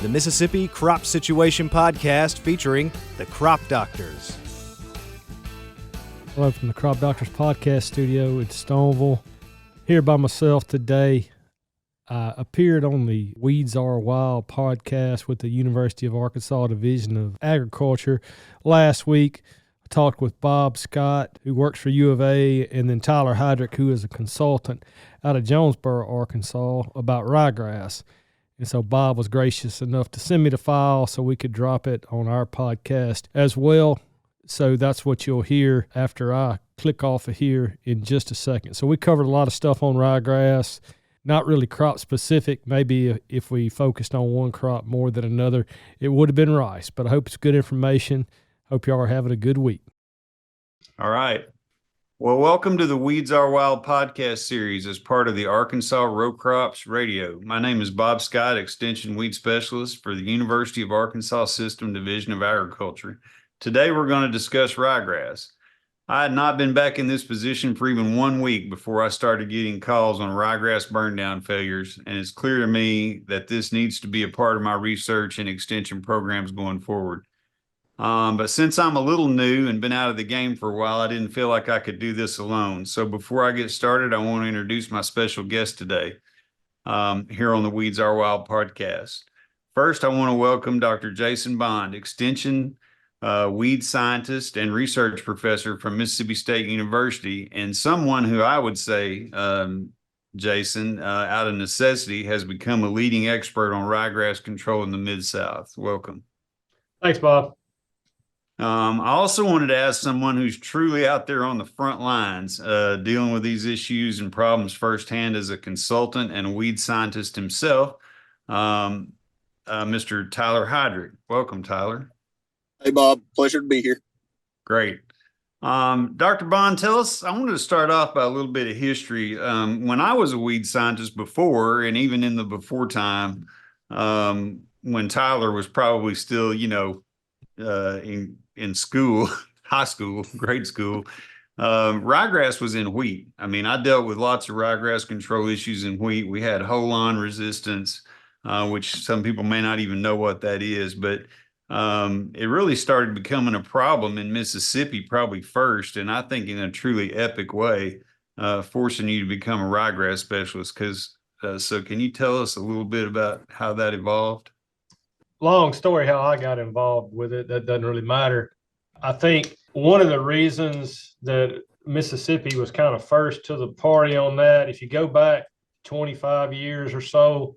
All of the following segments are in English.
the Mississippi Crop Situation Podcast featuring the Crop Doctors. Hello from the Crop Doctors Podcast studio in Stoneville. Here by myself today. I appeared on the Weeds Are Wild podcast with the University of Arkansas Division of Agriculture last week. I talked with Bob Scott, who works for U of A, and then Tyler Hydrick, who is a consultant out of Jonesboro, Arkansas, about ryegrass. And so Bob was gracious enough to send me the file so we could drop it on our podcast as well. So that's what you'll hear after I click off of here in just a second. So we covered a lot of stuff on ryegrass, not really crop specific. Maybe if we focused on one crop more than another, it would have been rice. But I hope it's good information. Hope y'all are having a good week. All right. Well, welcome to the Weeds Are Wild podcast series as part of the Arkansas Row Crops Radio. My name is Bob Scott, Extension Weed Specialist for the University of Arkansas System Division of Agriculture. Today, we're going to discuss ryegrass. I had not been back in this position for even 1 week before I started getting calls on ryegrass burn down failures, and it's clear to me that this needs to be a part of my research and extension programs going forward. But since I'm a little new and been out of the game for a while, I didn't feel like I could do this alone. So before I get started, I want to introduce my special guest today here on the Weeds Are Wild podcast. First, I want to welcome Dr. Jason Bond, Extension weed scientist and research professor from Mississippi State University, and someone who I would say, Jason, out of necessity, has become a leading expert on ryegrass control in the Mid-South. Welcome. Thanks, Bob. I also wanted to ask someone who's truly out there on the front lines, dealing with these issues and problems firsthand as a consultant and a weed scientist himself, Mr. Tyler Hydrick. Welcome, Tyler. Hey, Bob. Pleasure to be here. Great. Dr. Bond, I wanted to start off by a little bit of history. When I was a weed scientist before, and even in the before time, when Tyler was probably still, in school, high school, grade school, ryegrass was in wheat. I mean, I dealt with lots of ryegrass control issues in wheat. We had whole-on resistance, which some people may not even know what that is, but it really started becoming a problem in Mississippi probably first, and I think in a truly epic way, forcing you to become a ryegrass specialist. So can you tell us a little bit about how that evolved? Long story how I got involved with it. That doesn't really matter. I think one of the reasons that Mississippi was kind of first to the party on that, if you go back 25 years or so,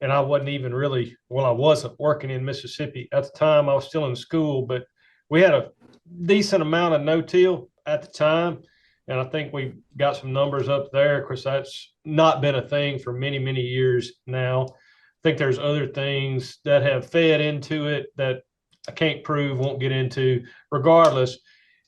and I wasn't even really, I wasn't working in Mississippi at the time. I was still in school, but we had a decent amount of no-till at the time. And I think we got some numbers up there. Of course, that's not been a thing for many, many years now. I think there's other things that have fed into it that I can't prove, won't get into. Regardless,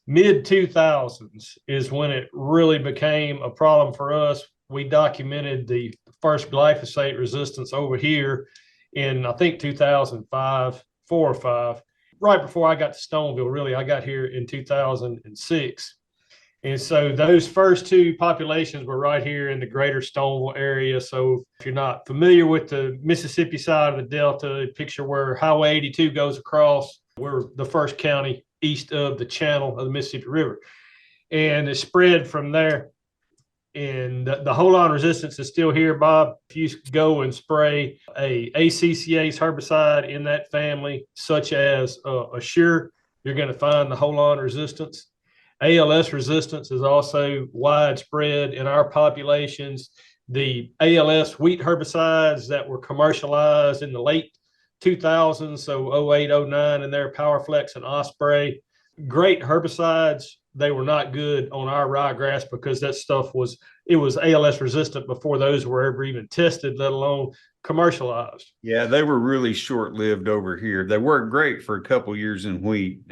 mid-2000s is when it really became a problem for us. We documented the first glyphosate resistance over here in, I think, 2005, 4 or 5, right before I got to Stoneville. Really, I got here in 2006. And so those first two populations were right here in the greater Stoneville area. So if you're not familiar with the Mississippi side of the Delta, picture where Highway 82 goes across. We're the first county east of the channel of the Mississippi River. And it spread from there. And the whole-on resistance is still here, Bob. If you go and spray a ACCase herbicide in that family, such as Assure, you're going to find the whole-on resistance. ALS resistance is also widespread in our populations. The ALS wheat herbicides that were commercialized in the late 2000s, so 08, 09, and their PowerFlex and Osprey, great herbicides. They were not good on our ryegrass because that stuff was ALS resistant before those were ever even tested, let alone commercialized. Yeah, they were really short-lived over here. They worked great for a couple years in wheat.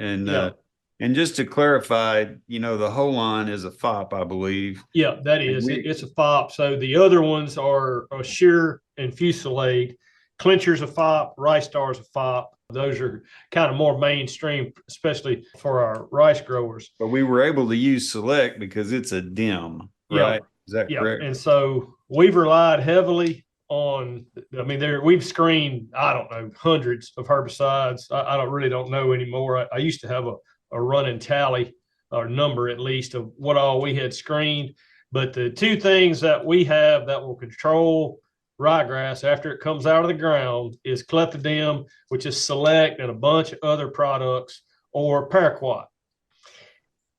And just to clarify, the whole-on is a FOP, I believe. Yeah, that is. It's a FOP. So the other ones are Assure and Fusilade. Clincher's a FOP, Rice Star's a FOP. Those are kind of more mainstream, especially for our rice growers. But we were able to use Select because it's a DIM, right? Yeah. Is that correct? And so we've relied heavily on, I mean, we've screened, I don't know, hundreds of herbicides. I don't know anymore. I used to have a running tally or number at least of what all we had screened. But the two things that we have that will control ryegrass after it comes out of the ground is clethodim, which is Select, and a bunch of other products, or paraquat.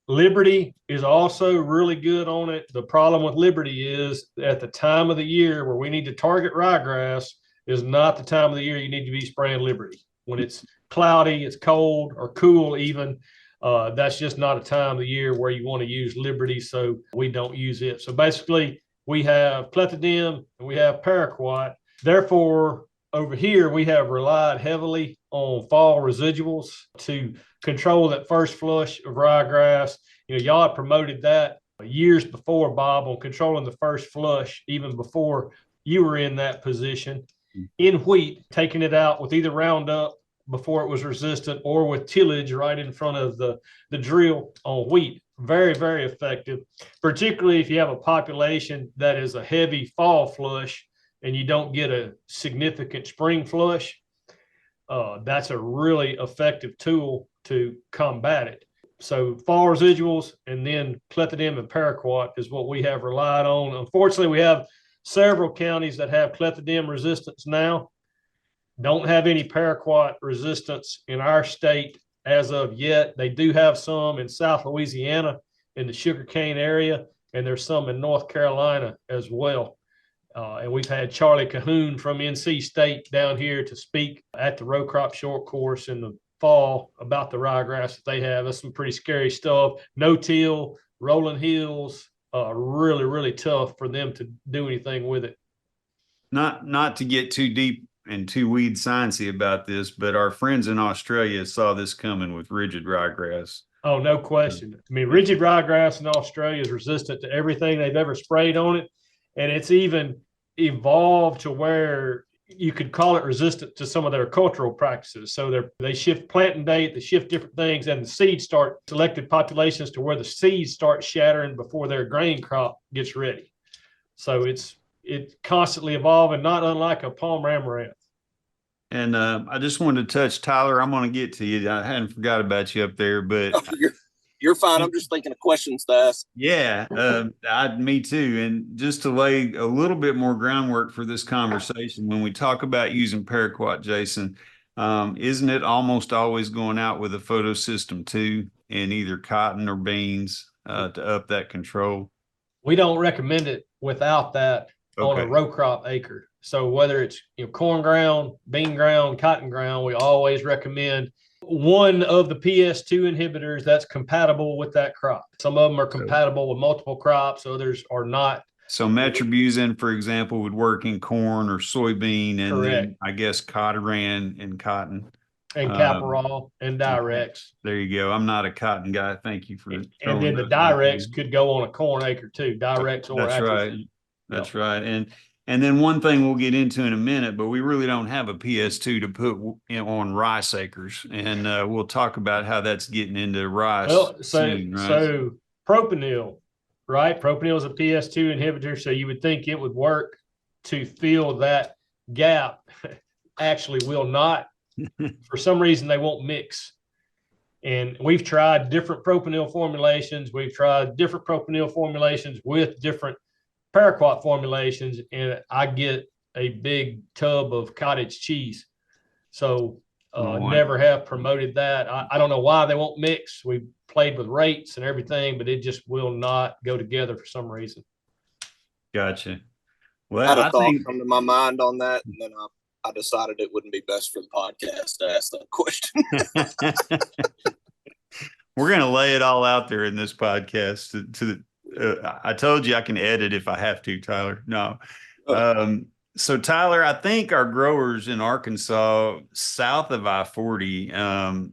Liberty is also really good on it. The problem with Liberty is at the time of the year where we need to target ryegrass is not the time of the year you need to be spraying Liberty. When it's cloudy, it's cold or cool even, that's just not a time of the year where you want to use Liberty, so we don't use it. So basically, we have clethodim and we have paraquat. Therefore, over here, we have relied heavily on fall residuals to control that first flush of ryegrass. You know, y'all had promoted that years before, Bob, on controlling the first flush, even before you were in that position. In wheat, taking it out with either Roundup before it was resistant or with tillage right in front of the drill on wheat. Very, very effective, particularly if you have a population that is a heavy fall flush and you don't get a significant spring flush. That's a really effective tool to combat it. So fall residuals and then clethodim and paraquat is what we have relied on. Unfortunately, we have several counties that have clethodim resistance now. Don't have any paraquat resistance in our state as of yet. They do have some in South Louisiana in the sugarcane area, and there's some in North Carolina as well. And we've had Charlie Cahoon from NC State down here to speak at the row crop short course in the fall about the ryegrass that they have. That's some pretty scary stuff. No till, rolling hills, really, really tough for them to do anything with it. Not to get too deep and too weed sciencey about this, but our friends in Australia saw this coming with rigid ryegrass. Oh, no question. I mean, rigid ryegrass in Australia is resistant to everything they've ever sprayed on it. And it's even evolved to where you could call it resistant to some of their cultural practices. So they shift planting date, they shift different things, and the seeds start selected populations to where the seeds start shattering before their grain crop gets ready. So it's constantly evolving, not unlike a palm amaranth. And I just wanted to touch, Tyler, I'm going to get to you. I hadn't forgot about you up there, but you're fine. I'm just thinking of questions to ask. Yeah, me too. And just to lay a little bit more groundwork for this conversation, when we talk about using paraquat, Jason, isn't it almost always going out with a photosystem too, in either cotton or beans to up that control? We don't recommend it without that on a row crop acre. So whether it's corn ground, bean ground, cotton ground, we always recommend one of the PS2 inhibitors that's compatible with that crop. Some of them are compatible with multiple crops, others are not. So metribuzin, for example, would work in corn or soybean, and then I guess Cotaran in cotton. And Caparol and Direx. There you go. I'm not a cotton guy. Thank you for. And then the Direx could go on a corn acre too. Direx or That's right. That's right. And then one thing we'll get into in a minute, but we really don't have a PS2 to put on rice acres, and we'll talk about how that's getting into rice. Well, soon, right? So propanil, right? Propanil is a PS2 inhibitor, so you would think it would work to fill that gap. Actually, will not. For some reason, they won't mix. And we've tried different propanil formulations. We've tried different propanil formulations with different paraquat formulations, and I get a big tub of cottage cheese. So never have promoted that. I don't know why they won't mix. We played with rates and everything, but it just will not go together for some reason. Gotcha. Well, I had a thought come to my mind on that, and then I decided it wouldn't be best for the podcast to ask that question. We're going to lay it all out there in this podcast I told you I can edit if I have to, Tyler. No. So Tyler, I think our growers in Arkansas south of I-40,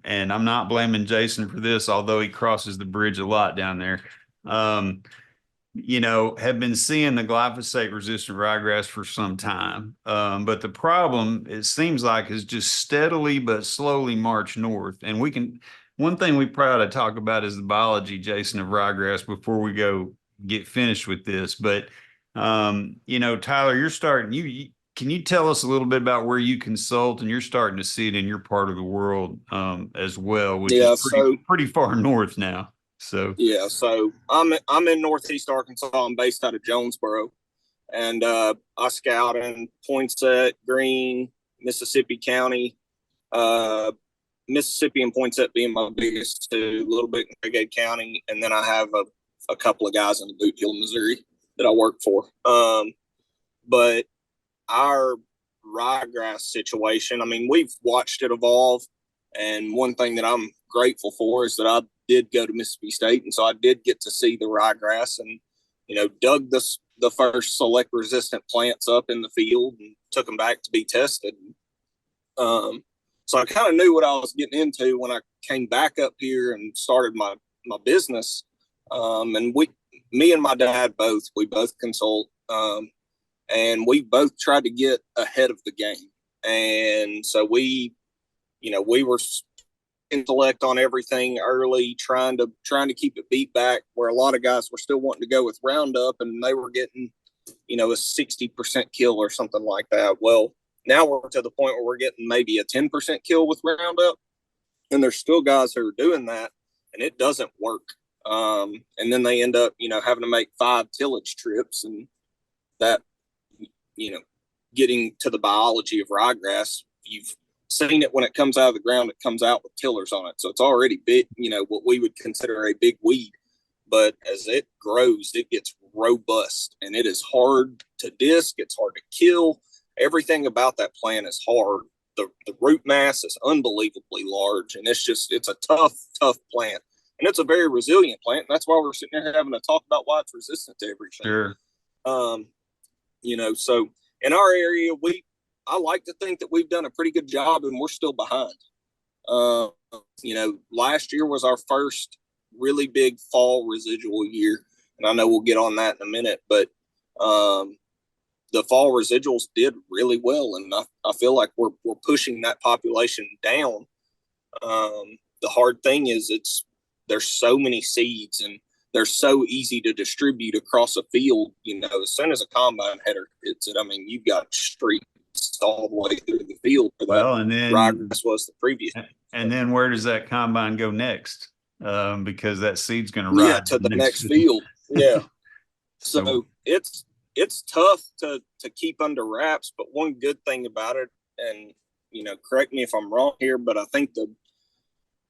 and I'm not blaming Jason for this, although he crosses the bridge a lot down there, have been seeing the glyphosate resistant ryegrass for some time. But the problem, it seems like, is just steadily but slowly march north. And one thing we probably ought to talk about is the biology, Jason, of ryegrass before we get finished with this. But, Tyler, you're starting, Can you tell us a little bit about where you consult, and you're starting to see it in your part of the world as well, which is pretty far north now. So so I'm in Northeast Arkansas. I'm based out of Jonesboro, and I scout in Poinsett, Greene, Mississippi County, Mississippi and Poinsett being my biggest two, a little bit in Brigade County, and then I have a couple of guys in the Boot Hill, Missouri that I work for. But our ryegrass situation, I mean, we've watched it evolve, and one thing that I'm grateful for is that I did go to Mississippi State, and so I did get to see the ryegrass and, dug the first select resistant plants up in the field and took them back to be tested. So I kind of knew what I was getting into when I came back up here and started my business. And me and my dad we both consult, and we both tried to get ahead of the game. And so we were intellect on everything early, trying to keep it beat back, where a lot of guys were still wanting to go with Roundup, and they were getting, a 60% kill or something like that. Well, now we're to the point where we're getting maybe a 10% kill with Roundup, and there's still guys who are doing that, and it doesn't work. And then they end up, having to make 5 tillage trips, and that, getting to the biology of ryegrass, you've seen it when it comes out of the ground, it comes out with tillers on it. So it's already big, what we would consider a big weed. But as it grows, it gets robust, and it is hard to disc. It's hard to kill. Everything about that plant is hard. The root mass is unbelievably large, and it's a tough plant. And it's a very resilient plant. And that's why we're sitting here having to talk about why it's resistant to everything. Sure. So in our area, I like to think that we've done a pretty good job, and we're still behind. Last year was our first really big fall residual year. And I know we'll get on that in a minute, but the fall residuals did really well. And I feel like we're pushing that population down. The hard thing is there's so many seeds, and they're so easy to distribute across a field. As soon as a combine header hits it, I mean, you've got streets all the way through the field. And then ryegrass was the previous. And then where does that combine go next? Because that seed's going to ride to the next field. Yeah. So it's tough to keep under wraps, but one good thing about it, and correct me if I'm wrong here, but I think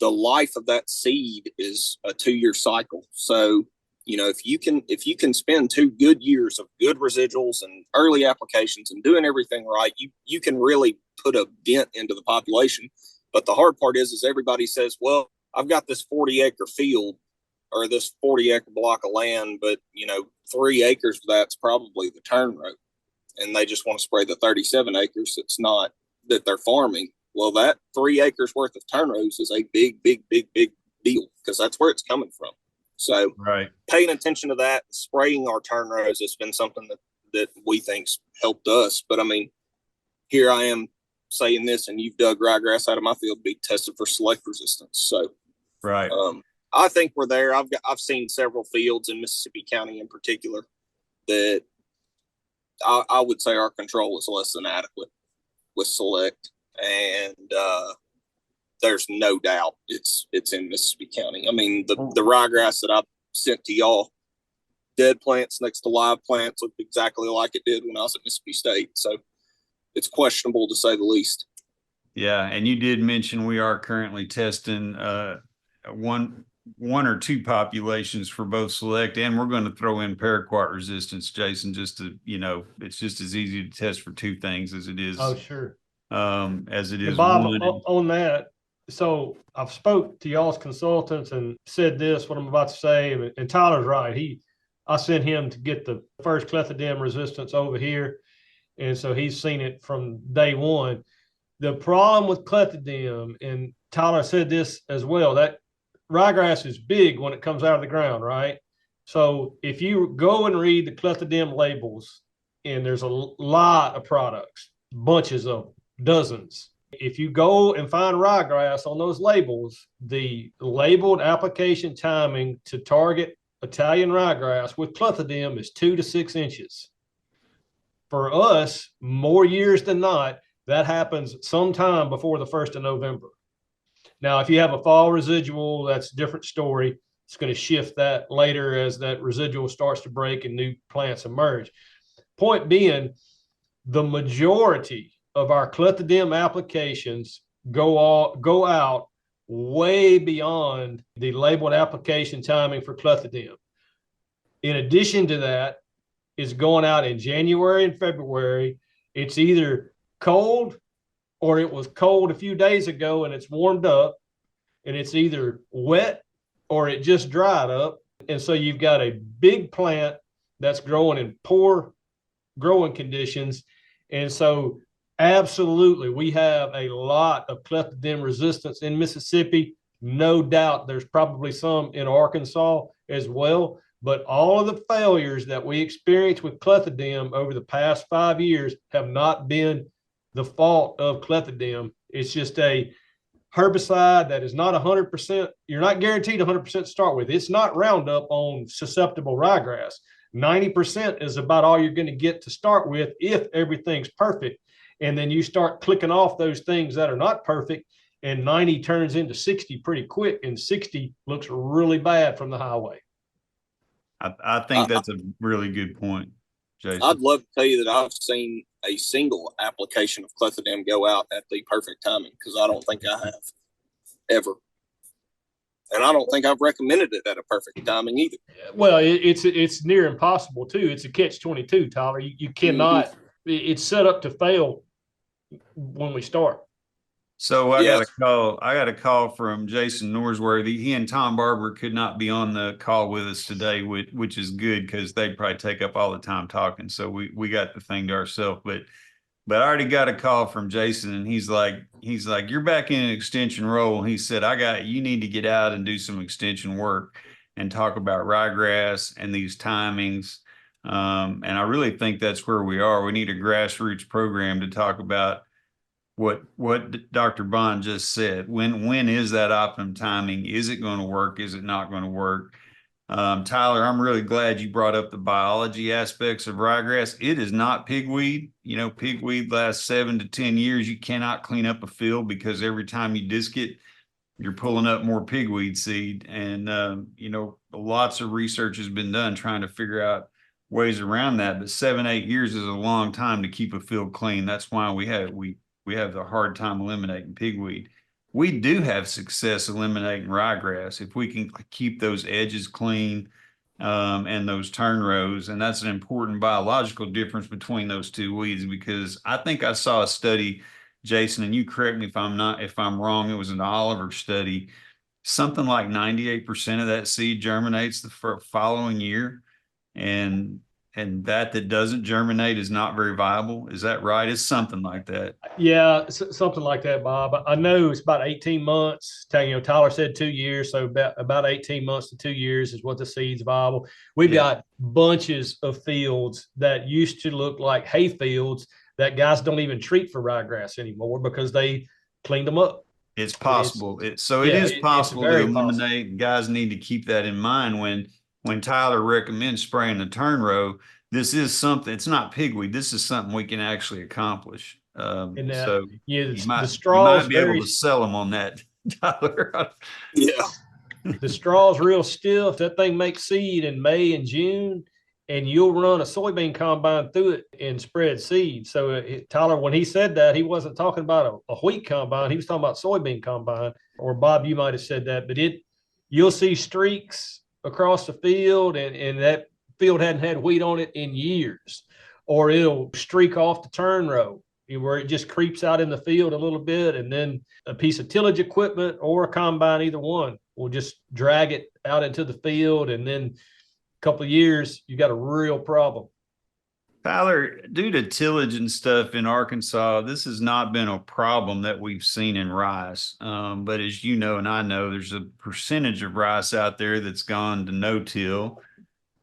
the life of that seed is a 2-year cycle. So if you can spend 2 good years of good residuals and early applications and doing everything right, you can really put a dent into the population. But the hard part is everybody says, well, I've got this 40-acre field or this 40-acre block of land, but 3 acres of that's probably the turn row, and they just want to spray the 37 acres. It's not that they're farming. Well, that 3 acres worth of turn rows is a big deal, because that's where it's coming from. So paying attention to that, spraying our turn rows has been something that we think's helped us. But I mean, here I am saying this, and you've dug ryegrass out of my field to be tested for select resistance. So I think we're there. I've seen several fields in Mississippi County in particular that I would say our control is less than adequate with select, and there's no doubt it's in Mississippi County. I mean, the ryegrass that I sent to y'all, dead plants next to live plants, looked exactly like it did when I was at Mississippi State. So it's questionable, to say the least. Yeah, and you did mention we are currently testing one or two populations for both select, and we're going to throw in paraquat resistance, Jason, just to, it's just as easy to test for 2 things as it is. Oh, sure. As it is. Bob, on that, so I've spoke to y'all's consultants and said this, what I'm about to say, and Tyler's right. I sent him to get the first clethodim resistance over here, and so he's seen it from day one. The problem with clethodim, and Tyler said this as well, that ryegrass is big when it comes out of the ground, right? So if you go and read the clethodim labels, and there's a lot of products, bunches of dozens. If you go and find ryegrass on those labels, the labeled application timing to target Italian ryegrass with clethodim is 2 to 6 inches. for us, more years than not, that happens sometime before the 1st of November. Now, if you have a fall residual, that's a different story. It's going to shift that later as that residual starts to break and new plants emerge. Point being, the majority of our clethodim applications go out way beyond the labeled application timing for clethodim. In addition to that, it's going out in January and February. It's either cold or it was cold a few days ago and it's warmed up, and it's either wet or it just dried up. And so you've got a big plant that's growing in poor growing conditions. And so absolutely, we have a lot of clethodim resistance in Mississippi. No doubt there's probably some in Arkansas as well. But all of the failures that we experienced with clethodim over the past 5 years have not been the fault of clethodim. It's just a herbicide that is not 100%. You're not guaranteed 100% to start with. It's not Roundup on susceptible ryegrass. 90% is about all you're going to get to start with if everything's perfect. And then you start clicking off those things that are not perfect, and 90 turns into 60 pretty quick, and 60 looks really bad from the highway. I think that's a really good point, Jason. I'd love to tell you that I've seen a single application of clethodim go out at the perfect timing, because I don't think I have ever. And I don't think I've recommended it at a perfect timing either. Well, it's near impossible too. It's a catch-22, Tyler. You cannot. It's set up to fail when we start. So I got a call from Jason Norsworthy. He and Tom Barber could not be on the call with us today, which is good because they'd probably take up all the time talking. So we got the thing to ourselves. But I already got a call from Jason, and he's like, you're back in an extension role. He said, you need to get out and do some extension work and talk about ryegrass and these timings. And I really think that's where we are. We need a grassroots program to talk about what Dr. Bond just said. When is that optimum timing? Is it going to work? Is it not going to work? Tyler, I'm really glad you brought up the biology aspects of ryegrass. It is not pigweed. Pigweed lasts 7 to 10 years. You cannot clean up a field because every time you disc it, you're pulling up more pigweed seed. And, lots of research has been done trying to figure out ways around that. But 7-8 years is a long time to keep a field clean. That's why we have a hard time eliminating pigweed. We do have success eliminating ryegrass if we can keep those edges clean and those turn rows. And that's an important biological difference between those two weeds, because I think I saw a study, Jason, and you correct me if I'm wrong, it was an Oliver study. Something like 98% of that seed germinates the following year. And that doesn't germinate is not very viable. Is that right? It's something like that. Yeah, something like that, Bob. I know it's about 18 months. Tyler said 2 years, so about 18 months to 2 years is what the seed's viable. We've got bunches of fields that used to look like hay fields that guys don't even treat for ryegrass anymore because they cleaned them up. It's possible. It is possible to eliminate. Possible. Guys need to keep that in mind when Tyler recommends spraying the turn row. This is something, it's not pigweed. This is something we can actually accomplish. The straws, you might be able to sell them on that, Tyler. Yeah. The straw's real stiff. That thing makes seed in May and June, and you'll run a soybean combine through it and spread seed. So Tyler, when he said that, he wasn't talking about a wheat combine. He was talking about soybean combine. Or Bob, you might have said that, but you'll see streaks across the field, and that field hadn't had wheat on it in years. Or it'll streak off the turn row where it just creeps out in the field a little bit, and then a piece of tillage equipment or a combine, either one, will just drag it out into the field, and then a couple of years, you got a real problem. Tyler, due to tillage and stuff in Arkansas, this has not been a problem that we've seen in rice. But as you know, and I know, there's a percentage of rice out there that's gone to no-till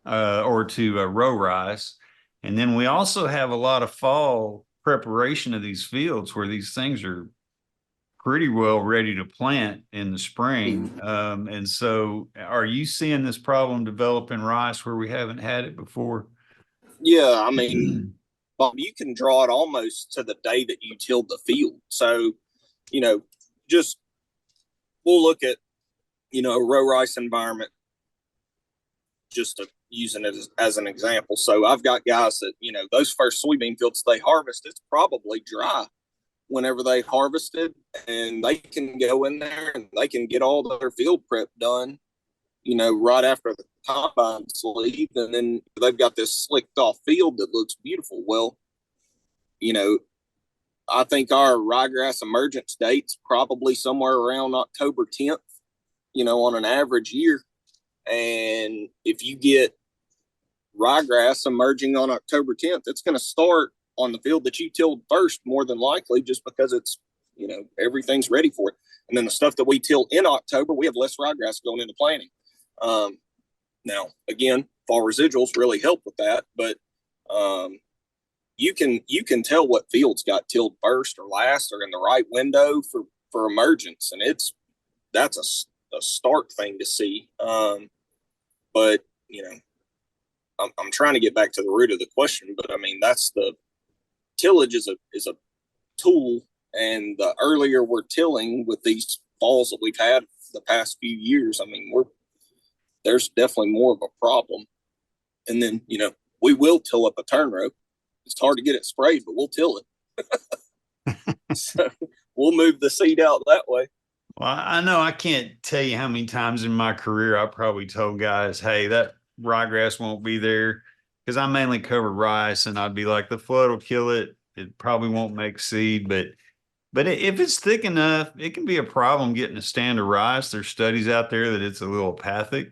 or to row rice. And then we also have a lot of fall preparation of these fields where these things are pretty well ready to plant in the spring. And so are you seeing this problem develop in rice where we haven't had it before? Yeah, I mean, Bob, you can draw it almost to the day that you tilled the field. So, just we'll look at, a row rice environment, just to using it as an example. So I've got guys that, those first soybean fields they harvest, it's probably dry whenever they harvested, and they can go in there and they can get all their field prep done, right after the combine's leave, and then they've got this slicked off field that looks beautiful. Well, I think our ryegrass emergence date's probably somewhere around October 10th, on an average year. And if you get ryegrass emerging on October 10th, it's going to start on the field that you tilled first, more than likely, just because it's, everything's ready for it. And then the stuff that we till in October, we have less ryegrass going into planting. Now, again, fall residuals really help with that, but you can tell what fields got tilled first or last or in the right window for emergence, and that's a stark thing to see. But I'm trying to get back to the root of the question, but I mean, that's the tillage is a tool, and the earlier we're tilling with these falls that we've had the past few years, I mean, there's definitely more of a problem. And then, we will till up a turn row. It's hard to get it sprayed, but we'll till it. So we'll move the seed out that way. Well, I know I can't tell you how many times in my career I probably told guys, hey, that ryegrass won't be there, because I mainly covered rice, and I'd be like, the flood will kill it. It probably won't make seed, but if it's thick enough, it can be a problem getting a stand of rice. There's studies out there that it's allelopathic.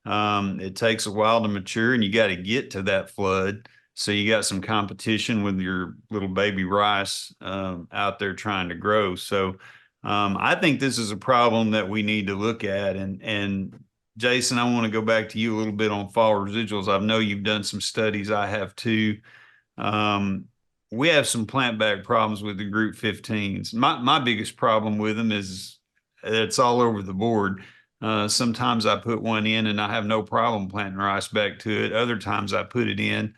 It takes a while to mature, and you got to get to that flood. So you got some competition with your little baby rice out there trying to grow. So I think this is a problem that we need to look at. And Jason, I want to go back to you a little bit on fall residuals. I know you've done some studies. I have too. We have some plant back problems with the group 15s. My biggest problem with them is it's all over the board. Sometimes I put one in and I have no problem planting rice back to it. Other times I put it in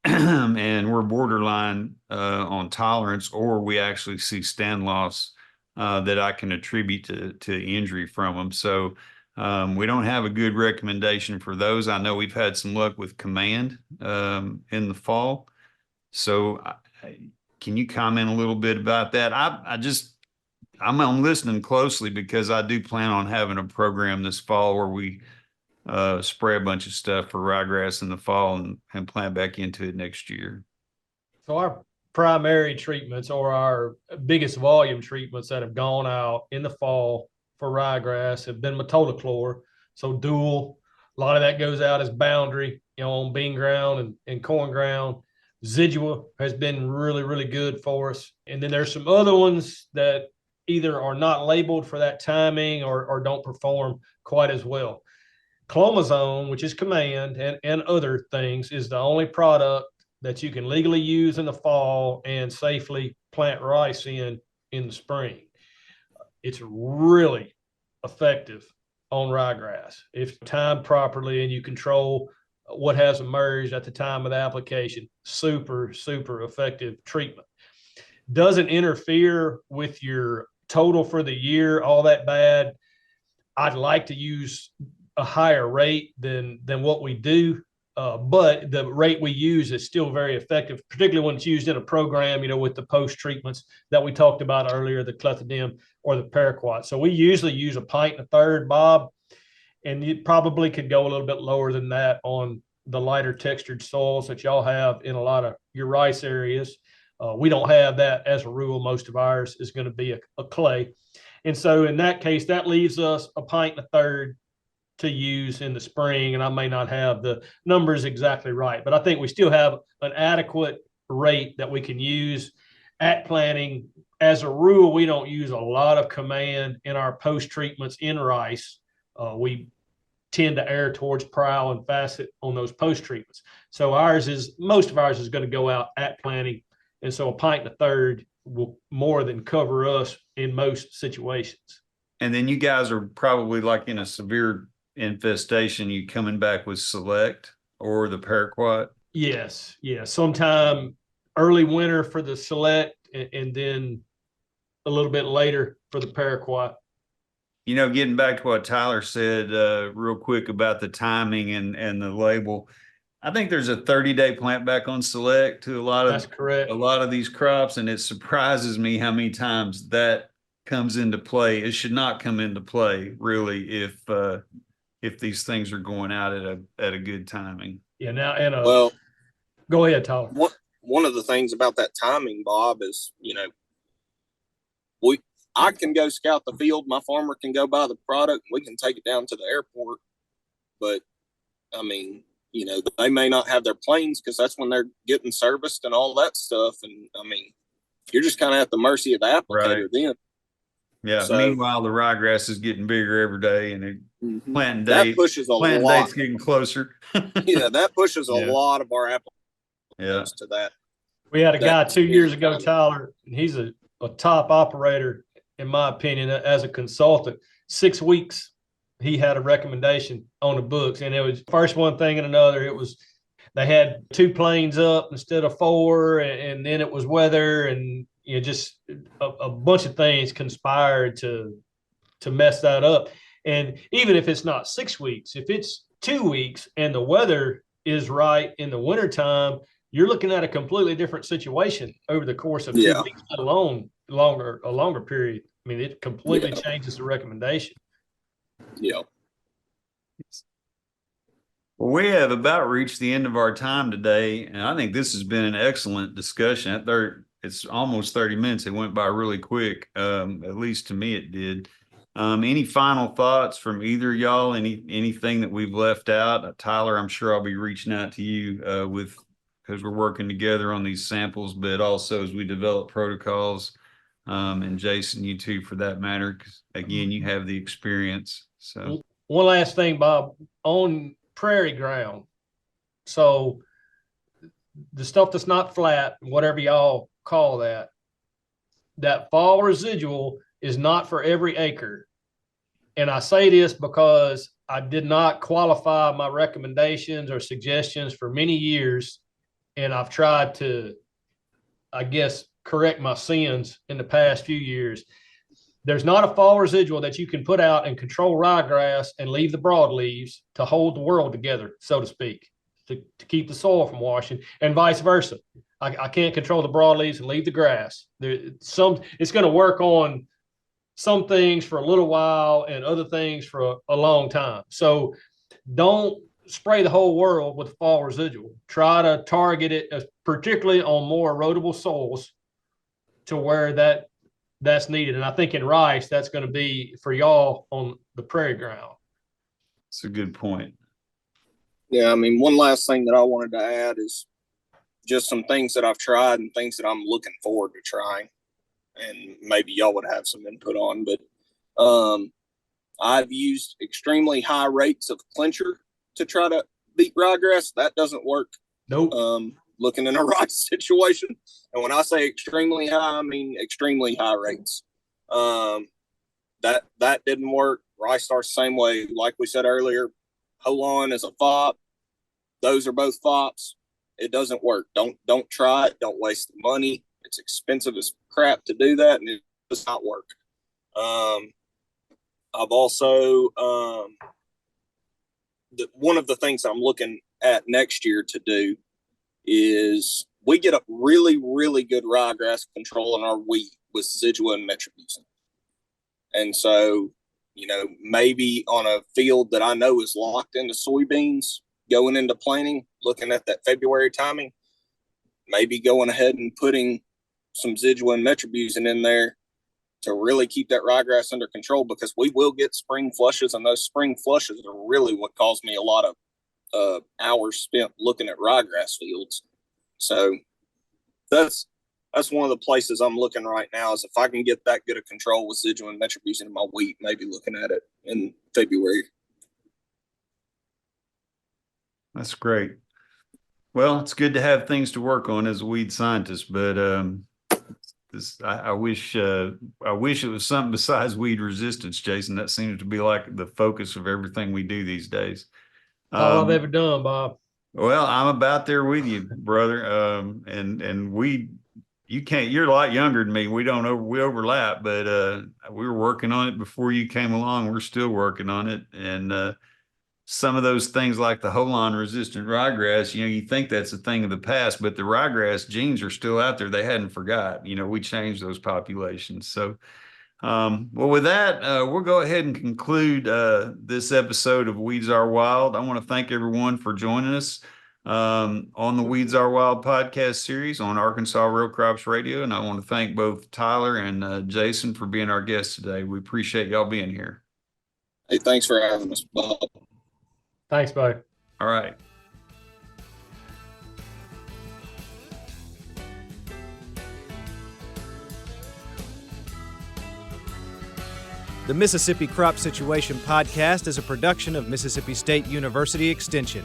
and we're borderline on tolerance, or we actually see stand loss that I can attribute to injury from them. So we don't have a good recommendation for those. I know we've had some luck with command in the fall. So can you comment a little bit about that? I'm listening closely, because I do plan on having a program this fall where we spray a bunch of stuff for ryegrass in the fall and plant back into it next year. So our primary treatments, or our biggest volume treatments that have gone out in the fall for ryegrass, have been metolachlor. So dual, a lot of that goes out as boundary, on bean ground and corn ground. Zidua has been really, really good for us. And then there's some other ones that either are not labeled for that timing or don't perform quite as well. Clomazone, which is command, and other things, is the only product that you can legally use in the fall and safely plant rice in the spring. It's really effective on ryegrass if timed properly and you control what has emerged at the time of the application. Super, super effective treatment. Doesn't interfere with your total for the year all that bad. I'd like to use a higher rate than what we do, but the rate we use is still very effective, particularly when it's used in a program, with the post treatments that we talked about earlier, the clethodim or the paraquat. So we usually use 1.33 pints, Bob, and you probably could go a little bit lower than that on the lighter textured soils that y'all have in a lot of your rice areas. We don't have that as a rule. Most of ours is going to be a clay. And so in that case, that leaves us 1.33 pints to use in the spring. And I may not have the numbers exactly right, but I think we still have an adequate rate that we can use at planting. As a rule, we don't use a lot of command in our post treatments in rice. We tend to err towards prowl and facet on those post treatments. So most of ours is going to go out at planting. And so 1.33 pints will more than cover us in most situations. And then you guys are probably like in a severe infestation, you coming back with Select or the Paraquat? Yes. Sometime early winter for the select, and then a little bit later for the paraquat. Getting back to what Tyler said real quick about the timing and the label, I think there's a 30-day plant back on select to That's correct. a lot of these crops, and it surprises me how many times that comes into play. It should not come into play really if these things are going out at a good timing. Yeah. Now, and Well, go ahead, Tyler. one of the things about that timing, Bob, is I can go scout the field. My farmer can go buy the product. And we can take it down to the airport. But I mean, they may not have their planes because that's when they're getting serviced and all that stuff. And I mean, you're just kind of at the mercy of the applicator then. Yeah. So, meanwhile, the ryegrass is getting bigger every day, and planting date's getting closer. Yeah, that pushes a lot of our applicants to that. We had a guy 2 years ago, Tyler, and he's a top operator, in my opinion, as a consultant. 6 weeks, he had a recommendation on the books, and it was first one thing and another. It was they had 2 planes up instead of 4, and then it was weather, and just a bunch of things conspired to mess that up. And even if it's not 6 weeks, if it's 2 weeks and the weather is right in the wintertime, you're looking at a completely different situation over the course of 2 weeks, let alone a longer period. I mean, it completely changes the recommendation. Yeah. Well, we have about reached the end of our time today, and I think this has been an excellent discussion. It's almost 30 minutes. It went by really quick. At least to me, it did. Any final thoughts from either of y'all? Anything that we've left out? Tyler, I'm sure I'll be reaching out to you because we're working together on these samples, but also as we develop protocols. And Jason, you too, for that matter, because again, you have the experience. So one last thing, Bob, on prairie ground. So the stuff that's not flat, whatever y'all call that fall residual is not for every acre. And I say this because I did not qualify my recommendations or suggestions for many years. And I've tried to, I guess, correct my sins in the past few years. There's not a fall residual that you can put out and control ryegrass and leave the broadleaves to hold the world together, so to speak, to keep the soil from washing, and vice versa. I can't control the broadleaves and leave the grass. It's going to work on some things for a little while and other things for a long time. So don't spray the whole world with fall residual. Try to target it particularly on more erodible soils to where that's needed. And I think in rice, that's going to be for y'all on the prairie ground. That's a good point. Yeah, I mean, one last thing that I wanted to add is just some things that I've tried and things that I'm looking forward to trying. And maybe y'all would have some input on, but I've used extremely high rates of clincher to try to beat ryegrass. That doesn't work. Nope. Looking in a rice situation. And when I say extremely high, I mean extremely high rates. That didn't work. Rice starts the same way. Like we said earlier, Holon is a fop. Those are both fops. It doesn't work. Don't try it. Don't waste the money. It's expensive as crap to do that, and it does not work. I've also one of the things I'm looking at next year to do is we get a really, really good ryegrass control on our wheat with Zidua and metribuzin. And so, maybe on a field that I know is locked into soybeans going into planting, looking at that February timing, maybe going ahead and putting some Zidua and metribuzin in there to really keep that ryegrass under control, because we will get spring flushes, and those spring flushes are really what caused me a lot of hours spent looking at ryegrass fields. So that's one of the places I'm looking right now, is if I can get that good of control with Zidua and metribuzin in my wheat, maybe looking at it in February. That's great. Well, it's good to have things to work on as a weed scientist, but I wish it was something besides weed resistance, Jason. That seems to be like the focus of everything we do these days. All I've ever done, Bob. Well, I'm about there with you, brother. You're a lot younger than me. We overlap, but we were working on it before you came along. We're still working on it. And some of those things like the Holon resistant ryegrass, you think that's a thing of the past, but the ryegrass genes are still out there. They hadn't forgot. We changed those populations. So well, with that, we'll go ahead and conclude this episode of Weeds Are Wild. I want to thank everyone for joining us on the Weeds Are Wild podcast series on Arkansas Row Crops Radio. And I want to thank both Tyler and Jason for being our guests today. We appreciate y'all being here. Hey, thanks for having us, Bob. Thanks, Bo. All right. The Mississippi Crop Situation Podcast is a production of Mississippi State University Extension.